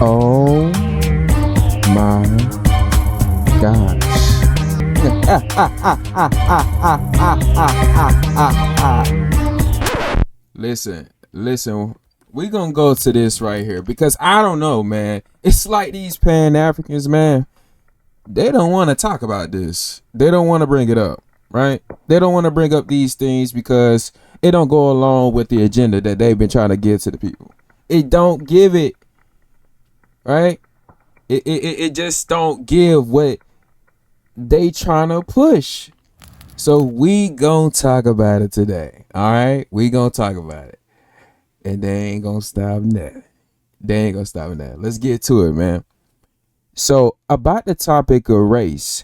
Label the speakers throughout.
Speaker 1: Oh my gosh. Listen, we gonna go to this right here because I don't know, man. It's like these Pan-Africans, man. They don't want to talk about this. They don't want to bring it up, right? They don't want to bring up these things because it don't go along with the agenda that they've been trying to give to the people. It don't give it, right? It just don't give what they trying to push. So we gonna talk about it today. All right, we gonna talk about it, and they ain't gonna stop that. Let's get to it, man. So about the topic of race,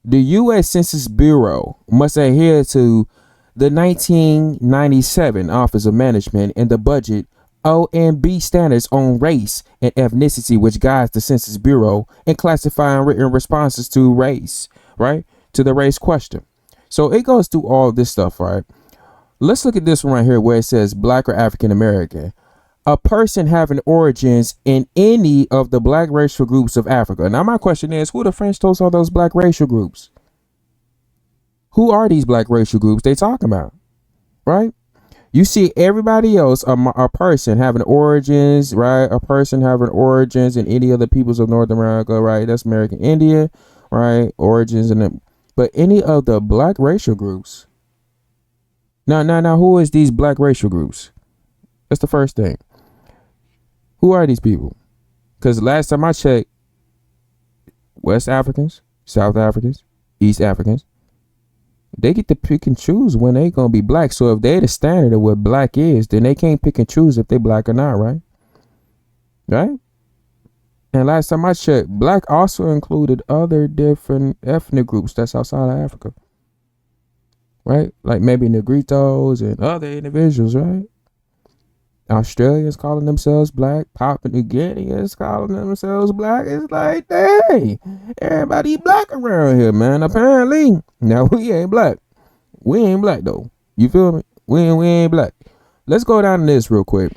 Speaker 1: the U.S. Census Bureau must adhere to the 1997 Office of Management and the Budget OMB standards on race and ethnicity, which guides the Census Bureau in classifying written responses to race, right? To the race question. So it goes through all this stuff, right? Let's look at this one right here where it says Black or African American. A person having origins in any of the Black racial groups of Africa. Now my question is, who the French toast are those Black racial groups? Who are these Black racial groups they talking about, right? You see everybody else, a person having origins, right? A person having origins in any of the peoples of North America, right? That's American Indian, right? Origins in them. But any of the Black racial groups. Now, who is these Black racial groups? That's the first thing. Who are these people? Because last time I checked, West Africans, South Africans, East Africans, they get to pick and choose when they gonna be Black. So if they're the standard of what Black is, then they can't pick and choose if they Black or not, right? Right? And last time I checked, Black also included other different ethnic groups that's outside of Africa, right? Like maybe Negritos and other individuals, right? Australians calling themselves Black, Papua New Guineans calling themselves Black. It's like, dang, everybody Black around here, man. Apparently, now we ain't Black. We ain't Black though. You feel me? We ain't Black. Let's go down to this real quick.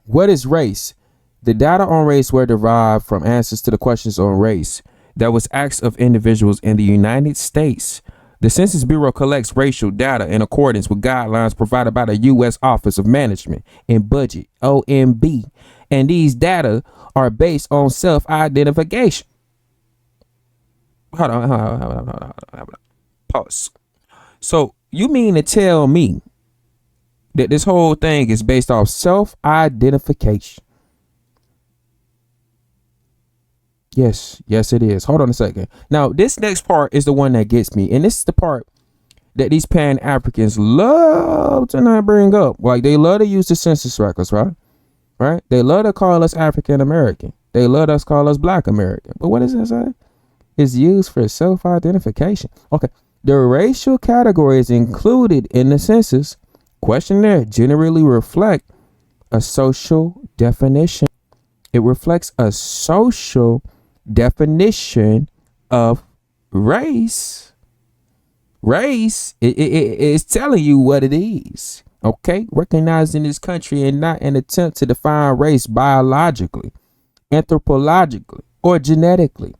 Speaker 1: What is race? The data on race were derived from answers to the questions on race that was asked of individuals in the United States. The Census Bureau collects racial data in accordance with guidelines provided by the U.S. Office of Management and Budget, OMB, and these data are based on self-identification. Hold on. Pause. So you mean to tell me that this whole thing is based off self-identification? Yes, it is. Hold on a second. Now, this next part is the one that gets me. And this is the part that these Pan-Africans love to not bring up. Like, they love to use the census records, right? Right? They love to call us African American. They love to call us Black American. But what does that say? It's used for self-identification. Okay. The racial categories included in the census questionnaire generally reflect a social definition. It reflects a social definition of race. Race is telling you what it is. Okay, recognized in this country and not an attempt to define race biologically, anthropologically, or genetically.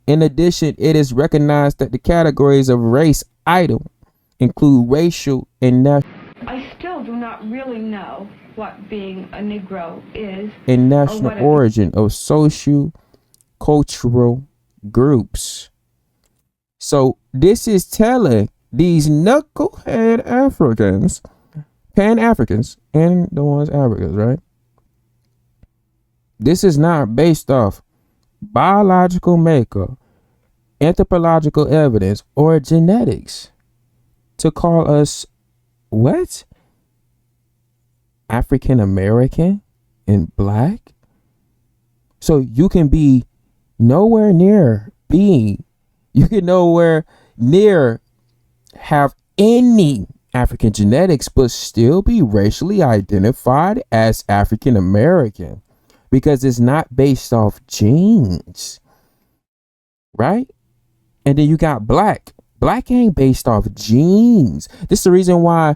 Speaker 1: In addition, it is recognized that the categories of race item include racial and national.
Speaker 2: I still do not really know what being a Negro is.
Speaker 1: And national origin of social cultural groups. So this is telling these knucklehead Africans, Pan-Africans, and the ones Africans, right? This is not based off biological makeup, anthropological evidence, or genetics to call us what? African American and Black? So you can be nowhere near being, you can nowhere near have any African genetics, but still be racially identified as African American because it's not based off genes, right? And then you got Black. Black ain't based off genes. This is the reason why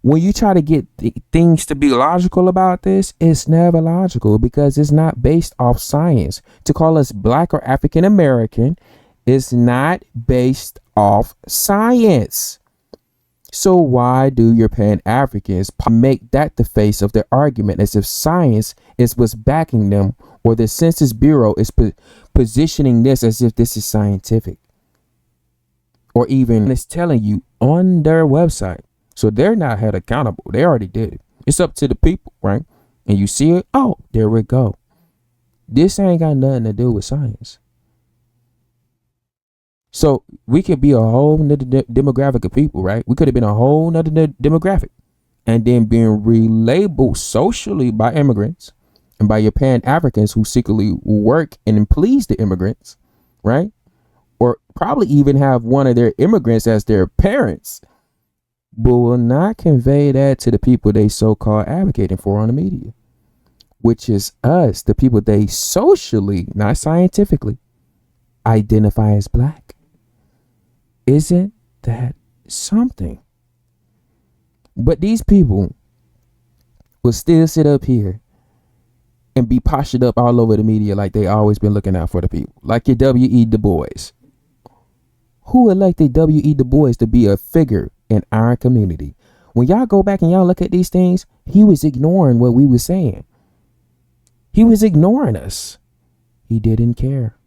Speaker 1: when you try to get things to be logical about this, it's never logical because it's not based off science. To call us Black or African American is not based off science. So why do your Pan-Africans make that the face of their argument, as if science is what's backing them, or the Census Bureau is positioning this as if this is scientific, or even it's telling you on their website? So they're not held accountable. They already did it. It's up to the people, right? And you see it. Oh, there we go. This ain't got nothing to do with science. So we could be a whole nother demographic of people, right? We could have been a whole nother demographic and then being relabeled socially by immigrants and by your Pan-Africans who secretly work and please the immigrants, right? Or probably even have one of their immigrants as their parents, but will not convey that to the people they so-called advocating for on the media, which is us, the people they socially, not scientifically, identify as Black. Isn't that something? But these people will still sit up here and be postured up all over the media like they always been looking out for the people, like your W.E. Du Bois. Who elected W.E. Du Bois to be a figure in our community? When y'all go back and y'all look at these things, he was ignoring what we were saying. He was ignoring us. He didn't care.